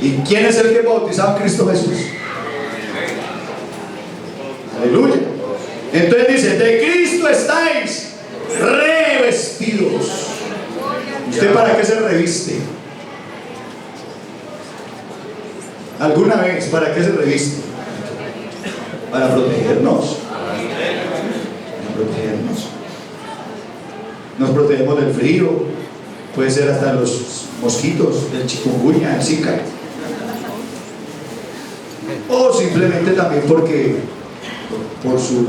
¿Y quién es el que es bautizado en Cristo Jesús? Aleluya. Entonces dice, de Cristo estáis revestidos. ¿Usted para qué se reviste? ¿Alguna vez para qué se reviste? Para protegernos. Para protegernos. Nos protegemos del frío, puede ser hasta los mosquitos, del chikungunya, el zika. O simplemente también porque por su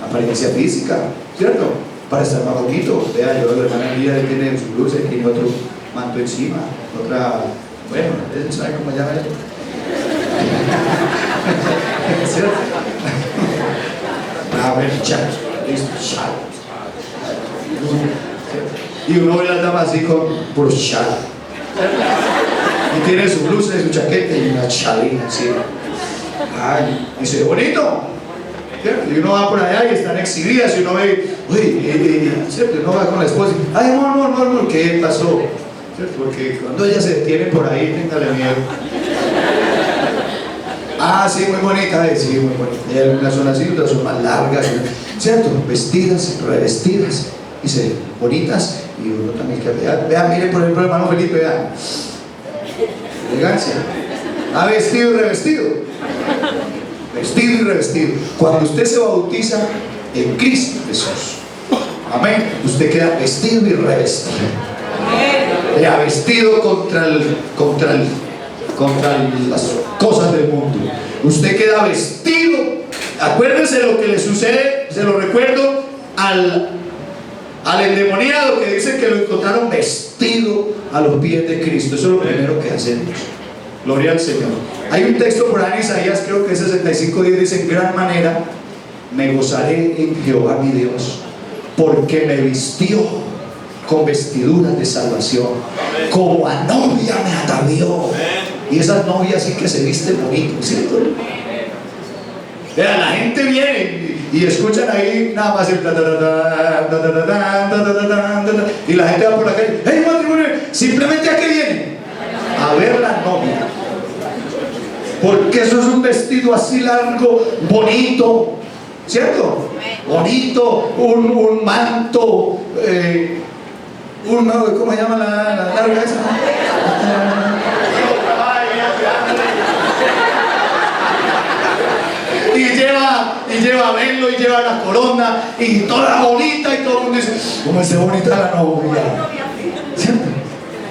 apariencia física, ¿cierto? Para estar más bonito. Vea, yo la hermana Mía tiene su blusa y tiene otro manto encima, otra, bueno, ¿sabe cómo se llama eso? ¿Cierto? A ver, chat, y uno ve las damas así con puro chal, y tiene su blusa y su chaqueta y una chalina así. Ay, y se ve bonito, ¿cierto? Y uno va por allá y están exhibidas y uno ve, uy, ¿cierto? Uno va con la esposa y, ay, amor, ¿qué pasó? ¿Cierto? Porque cuando ella se detiene por ahí, téngale miedo. Ah, sí, muy bonita, sí, muy bonita. Y algunas son así, otras son más largas, ¿cierto? Vestidas, revestidas, y se ven bonitas, y uno también que vea, mire por ejemplo el hermano Felipe, vean. Elegancia. Ha vestido y revestido. Vestido y revestido. Cuando usted se bautiza en Cristo Jesús, amén, usted queda vestido y revestido. Ya vestido contra las cosas del mundo. Usted queda vestido. Acuérdese lo que le sucede, se lo recuerdo, al endemoniado que dice que lo encontraron vestido a los pies de Cristo. Eso es lo primero que hacemos. Gloria al Señor. Hay un texto por ahí en Isaías, creo que es 65:10, dice: en gran manera me gozaré en Jehová mi Dios, porque me vistió con vestiduras de salvación, como a novia me atavió. Y esas novias sí que se visten bonito, ¿cierto? Vean, la gente viene y escuchan ahí nada más el y la gente va por la calle, ¡hey, matrimonio! Simplemente ¿a qué vienen? A ver la novia. Porque eso es un vestido así largo, bonito, ¿cierto? Bonito, un manto ¿cómo se llama la larga esa? Y lleva velo y lleva la corona y toda bonita y todo el mundo dice, ¿cómo es bonita la novia? ¿Cierto?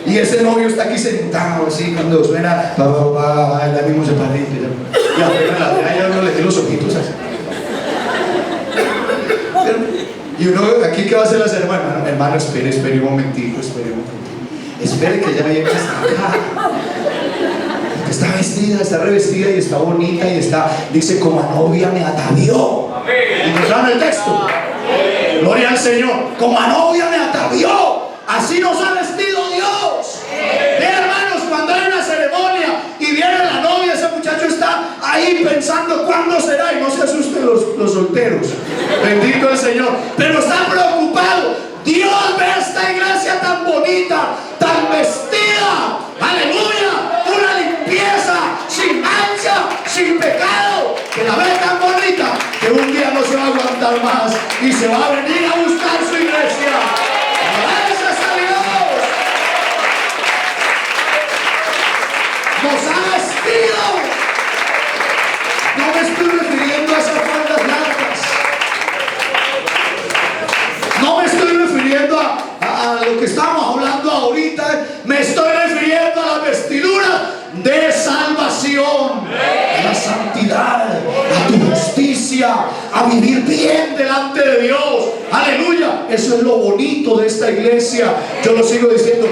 Y ese novio está aquí sentado así cuando suena el ánimo se parece y apenas la vea ya uno le tiene los ojitos así. Y uno aquí, ¿qué va a hacer la hermana? Hermano, espere un momentico, espere que ya viene hasta acá. Está vestida, está revestida y está bonita y está, dice, como a novia me atavió. Y nos dan el texto. Gloria al Señor. Como a novia me atavió. Así nos ha vestido Dios. Hermanos, cuando hay una ceremonia y viene la novia, ese muchacho está ahí pensando cuándo será, y no se asusten los solteros. Bendito el Señor. Pero está preocupado. Dios ve esta iglesia tan bonita, tan vestida. Aleluya. Una limpieza, sin mancha, sin pecado, que la ve tan bonita que un día no se va a aguantar más y se va a venir a buscar su iglesia. Gracias a Dios. Nos ha vestido. No me estoy refiriendo a esas faldas largas. No me estoy refiriendo a lo que estamos hablando ahorita. Me estoy refiriendo a la vestidura de salvación, a la santidad, a tu justicia, a vivir bien delante de Dios. Aleluya. Eso es lo bonito de esta iglesia. Yo lo sigo diciendo.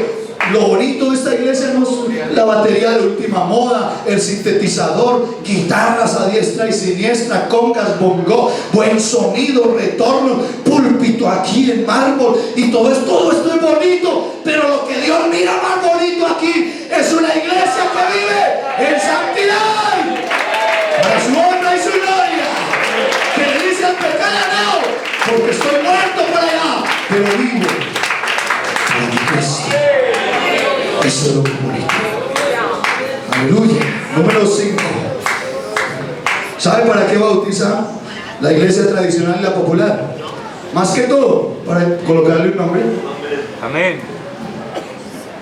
Lo bonito de esta iglesia no es la batería de última moda, el sintetizador, guitarras a diestra y siniestra, congas, bongo, buen sonido, retorno, púlpito aquí en mármol y todo esto es bonito, pero lo que Dios mira más bonito aquí es una iglesia que vive en santidad para su honra y su gloria, que le dice al pecado no, porque estoy muerto por allá, pero vivo para mi Cristo. Eso es lo bonito. Aleluya. Número 5. ¿Sabe para qué bautizar la iglesia tradicional y la popular? Más que todo, para colocarle un nombre. Amén.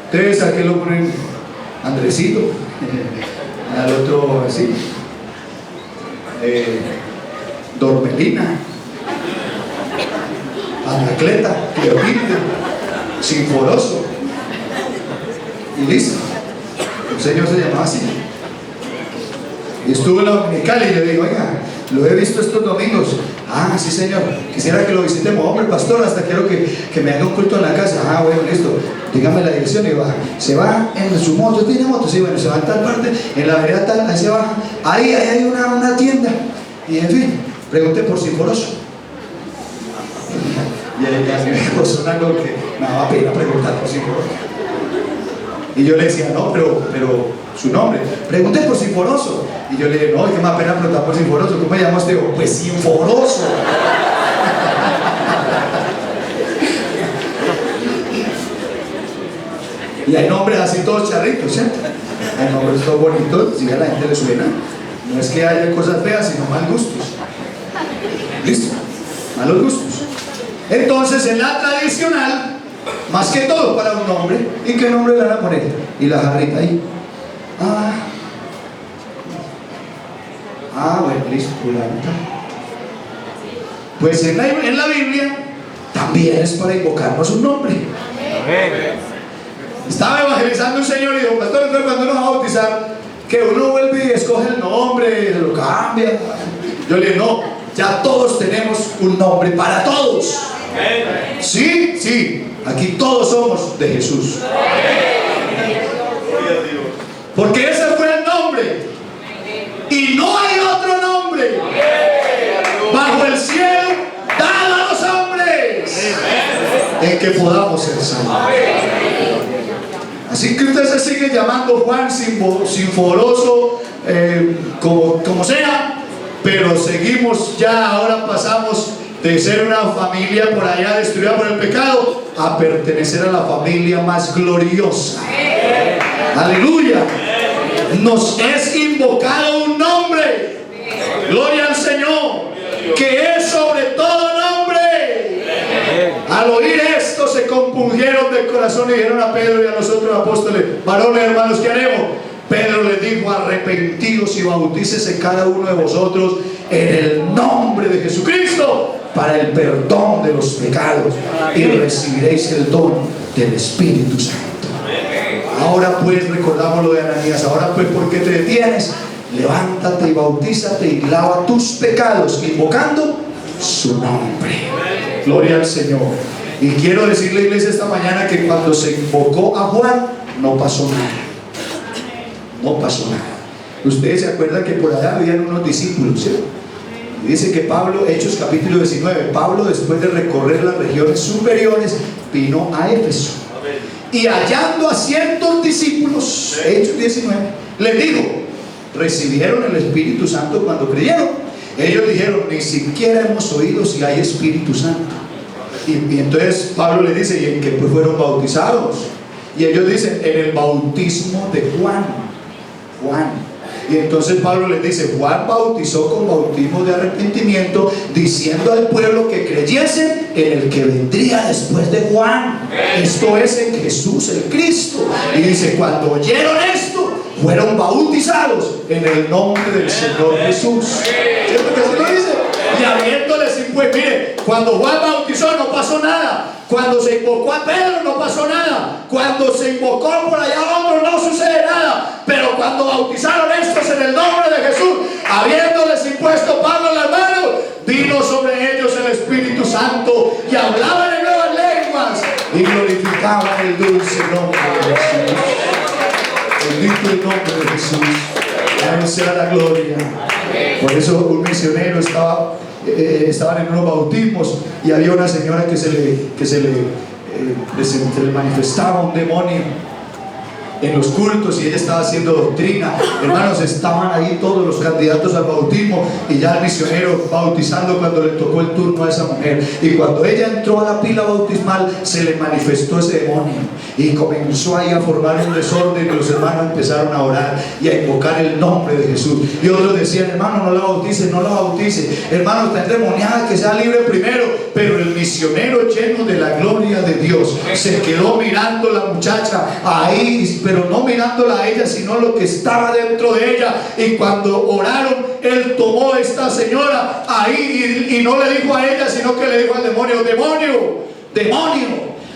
Ustedes aquí lo ponen Andresito, al otro así, Dormelina, Anacleta, Cleotilde, Sinforoso. Y listo. El Señor se llamaba así. Y estuve en la dominical y le digo, oiga, lo he visto estos domingos. Ah, sí, Señor. Quisiera que lo visitemos. Hombre, pastor, hasta quiero que me haga un culto en la casa. Ah, bueno, listo. Dígame la dirección y baja. Se va en su moto. ¿Tiene moto? Sí, bueno, se va en tal parte, en la vereda tal, ahí se baja. Ahí hay una tienda. Y en fin, pregunté por Sinforoso. Y ahí me dijo, sonando que me daba pena preguntar por Sinforoso. Y yo le decía, no, pero su nombre. Pregunté por Sinforoso. Y yo le dije, no, es que me da pena preguntar por Sinforoso. ¿Cómo me llamas, Teo? Pues Sinforoso. Y hay nombres así todos charritos, ¿cierto? Hay nombres todos bonitos, si a la gente le suena. No es que haya cosas feas, sino mal gustos. ¿Listo? Malos gustos. Entonces, en la tradicional, más que todo para un nombre. ¿Y qué nombre le van a poner? Y la jarrita ahí. Bueno, listo. Pues en la Biblia también es para invocarnos un nombre. Estaba evangelizando un señor y dijo, pastor, entonces cuando nos va a bautizar, que uno vuelve y escoge el nombre, lo cambia. Yo le dije, no, ya todos tenemos un nombre para todos. Sí, sí. Aquí todos somos de Jesús. Porque ese fue el nombre. Y no hay otro nombre bajo el cielo dado a los hombres en que podamos ser salvos. Así que usted se sigue llamando Juan Sinforoso, como sea, pero seguimos ya, ahora pasamos de ser una familia por allá destruida por el pecado a pertenecer a la familia más gloriosa. Aleluya. Nos es invocado un nombre, gloria al Señor, que es sobre todo nombre. Al oír esto se compungieron de corazón y dijeron a Pedro y a los otros apóstoles: varones, hermanos, ¿qué haremos? Pedro les dijo: arrepentidos y bautícese cada uno de vosotros en el nombre de Jesucristo para el perdón de los pecados, y recibiréis el don del Espíritu Santo. Ahora pues, recordamos lo de Ananías, ahora pues, ¿por qué te detienes? Levántate y bautízate y lava tus pecados, invocando su nombre. Gloria al Señor. Y quiero decirle, iglesia, esta mañana que cuando se invocó a Juan, no pasó nada. No pasó nada. Ustedes se acuerdan que por allá habían unos discípulos, ¿sí? Y dice que Pablo, Hechos capítulo 19, Pablo, después de recorrer las regiones superiores, vino a Éfeso. Y hallando a ciertos discípulos, Hechos 19, les dijo: recibieron el Espíritu Santo cuando creyeron. Ellos dijeron: ni siquiera hemos oído si hay Espíritu Santo. Y entonces Pablo les dice: ¿y en qué pues fueron bautizados? Y ellos dicen: en el bautismo de Juan. Y entonces Pablo les dice: Juan bautizó con bautismo de arrepentimiento, diciendo al pueblo que creyesen en el que vendría después de Juan, esto es, en Jesús el Cristo. Y dice: cuando oyeron esto, fueron bautizados en el nombre del Señor Jesús. ¿Cierto que así lo dice? Y habiéndoles impuesto, mire, cuando Juan bautizó no pasó nada. Cuando se invocó a Pedro no pasó nada. Cuando se invocó por allá a otro no sucede nada. Pero cuando bautizaron estos en el nombre de Jesús, habiéndoles impuesto Pablo en las manos, vino sobre ellos el Espíritu Santo y hablaban en nuevas lenguas y glorificaban el dulce nombre de Jesús. Bendito el nombre de Jesús. A Él sea la gloria. Por eso un misionero estaban en unos bautismos y había una señora que se le manifestaba un demonio en los cultos y ella estaba haciendo doctrina. Hermanos, estaban ahí todos los candidatos al bautismo y ya el misionero bautizando cuando le tocó el turno a esa mujer. Y cuando ella entró a la pila bautismal, se le manifestó ese demonio y comenzó ahí a formar un desorden, y los hermanos empezaron a orar y a invocar el nombre de Jesús. Y otros decían: hermano, no la bautice, no la bautice, hermano, está endemoniada, que sea libre primero. Pero el misionero, lleno de la gloria de Dios, se quedó mirando a la muchacha ahí, pero no mirándola a ella, sino lo que estaba dentro de ella. Y cuando oraron, él tomó a esta señora ahí y no le dijo a ella, sino que le dijo al demonio: demonio,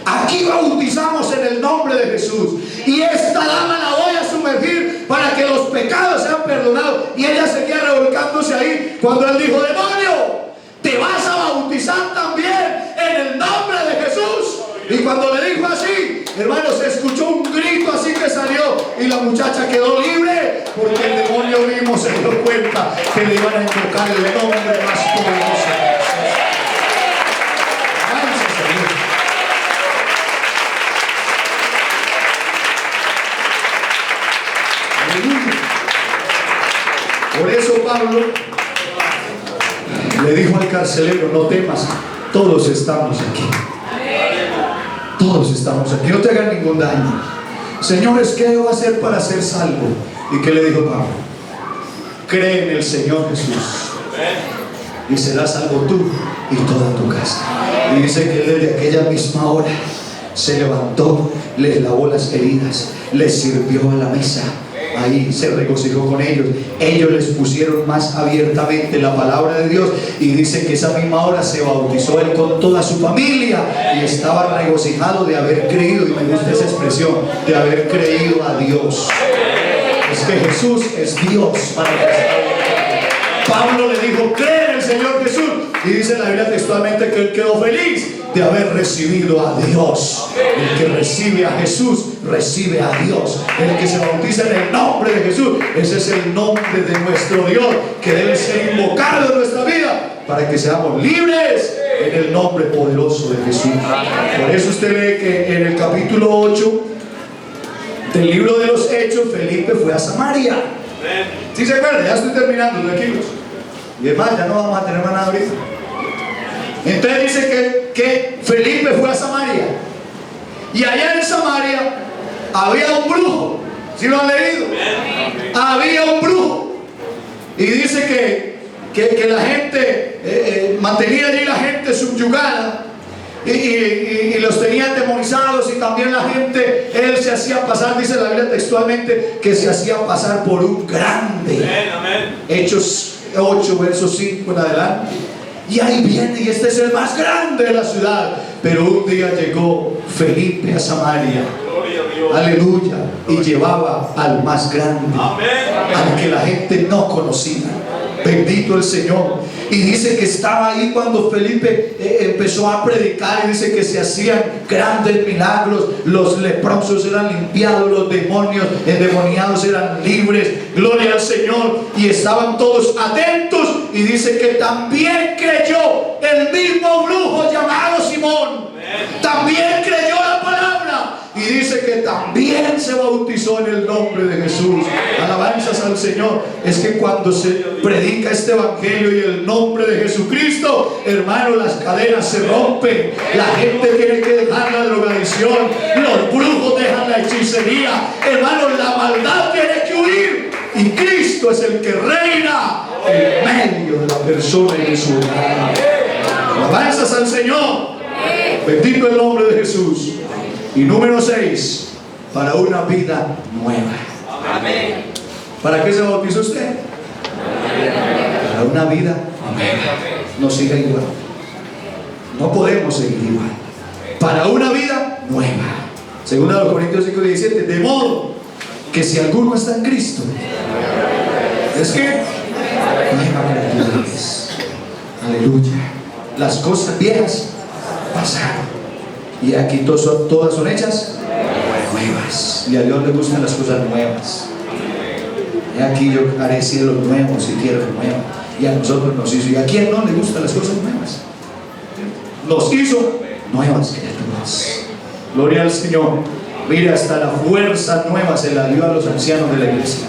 aquí bautizamos en el nombre de Jesús, y esta dama la voy a sumergir para que los pecados sean perdonados. Y ella seguía revolcándose ahí cuando él dijo: demonio, te vas a bautizar también en el nombre de Jesús. Y cuando le dijo así, hermanos, se escuchó un grito así que salió y la muchacha quedó libre, porque el demonio mismo se dio cuenta que le iban a invocar el nombre más poderoso de Jesús. Aleluya. Por eso Pablo le dijo al carcelero: no temas, todos estamos aquí. Todos estamos aquí, no te hagan ningún daño. Señores, ¿qué debo hacer para ser salvo? ¿Y qué le dijo Pablo? Cree en el Señor Jesús y serás salvo tú y toda tu casa. Y dice que él desde aquella misma hora se levantó, les lavó las heridas, les sirvió a la mesa. Ahí se regocijó con ellos. Ellos les pusieron más abiertamente la palabra de Dios, y dice que esa misma hora se bautizó él con toda su familia y estaba regocijado de haber creído, y me gusta esa expresión, de haber creído a Dios. Es que Jesús es Dios para nosotros. Pablo le dijo: cree en el Señor Jesús, y dice la Biblia textualmente que él quedó feliz de haber recibido a Dios. El que recibe a Jesús recibe a Dios. El que se bautiza en el nombre de Jesús, ese es el nombre de nuestro Dios, que debe ser invocado en nuestra vida para que seamos libres en el nombre poderoso de Jesús. Por eso usted lee que en el capítulo 8 del libro de los Hechos, Felipe fue a Samaria. ¿Sí se acuerdan? Ya estoy terminando, tranquilos. Y es más, ya no vamos a tener más nada ahorita. Entonces dice que Felipe fue a Samaria, y allá en Samaria había un brujo. ¿Sí lo han leído? Había un brujo, y dice que la gente mantenía allí la gente subyugada, y los tenían demonizados, y también la gente, él se hacía pasar, dice la Biblia textualmente, que se hacía pasar por un grande. Hechos 8, versos 5 en adelante. Y ahí viene, y este es el más grande de la ciudad. Pero un día llegó Felipe a Samaria, aleluya, y llevaba al más grande, al que la gente no conocía. Bendito el Señor. Y dice que estaba ahí cuando Felipe empezó a predicar, y dice que se hacían grandes milagros. Los leprosos eran limpiados, los demonios endemoniados eran libres. Gloria al Señor. Y estaban todos atentos. Y dice que también creyó el mismo brujo llamado Simón. También creyó la palabra. Y dice que también se bautizó en el nombre de Jesús. Alabanzas al Señor. Es que cuando se predica este evangelio y el nombre de Jesucristo, hermano, las cadenas se rompen. La gente tiene que dejar la drogadicción. Los brujos dejan la hechicería. Hermano, la maldad tiene que huir. Y Cristo es el que reina en medio de la persona y de su hogar. Alabanzas al Señor. Bendito el nombre de Jesús. Y número 6, para una vida nueva. Amén. ¿Para qué se bautizó usted? Para una vida nueva. No siga igual. No podemos seguir igual. Para una vida nueva. Según a los Corintios 5:17, de modo que si alguno está en Cristo, es que nueva criatura es. Aleluya. Las cosas viejas pasaron, y aquí todas son hechas nuevas. Y a Dios le gustan las cosas nuevas. Y aquí yo haré cielos nuevos y tierra nueva. Y a nosotros nos hizo. ¿Y a quién no le gustan las cosas nuevas? Nos hizo nuevas criaturas. Gloria al Señor. Mire, hasta la fuerza nueva se la dio a los ancianos de la iglesia.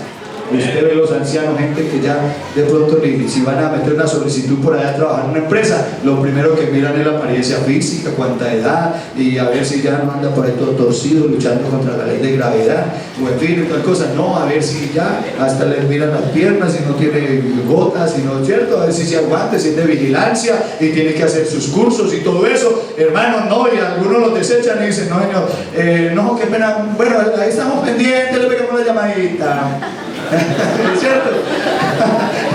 Usted ve los ancianos, gente que ya de pronto, si van a meter una solicitud por allá a trabajar en una empresa, lo primero que miran es la apariencia física, cuánta edad, y a ver si ya no anda por ahí todo torcido luchando contra la ley de gravedad, o en fin, tal cosa. No, a ver si ya hasta les miran las piernas, si no tiene gotas, si no es cierto, a ver si se aguanta, si es de vigilancia y tiene que hacer sus cursos y todo eso. Hermanos, no, y algunos los desechan y dicen, no señor, no, qué pena, bueno, ahí estamos pendientes, le pegamos la llamadita. ¿Es cierto?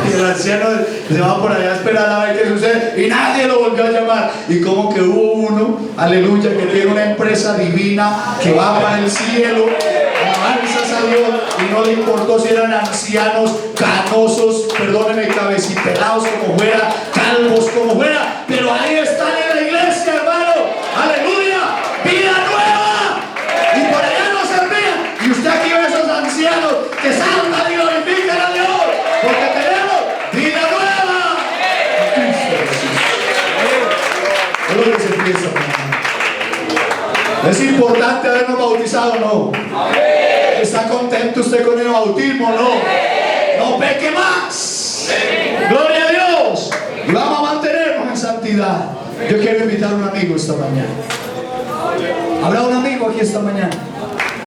Y el anciano se va por allá a esperar a ver qué sucede, y nadie lo volvió a llamar. Y como que hubo uno, aleluya, que tiene una empresa divina que va para el cielo, alabanzas a Dios, y no le importó si eran ancianos, canosos, perdónenme, cabecipelados como fuera, calvos como fuera, pero ahí están en la iglesia, hermano. Aleluya, vida nueva. Y por allá no servían. Y usted aquí ve a esos ancianos que salvan y glorifican a Dios, porque tenemos vida nueva. Es lo que se empieza. Es importante habernos bautizado, ¿no? ¿Está contento usted con el bautismo? No peque más. Gloria a Dios. Y vamos a mantenernos en santidad. Yo quiero invitar a un amigo esta mañana. ¿Habrá un amigo aquí esta mañana?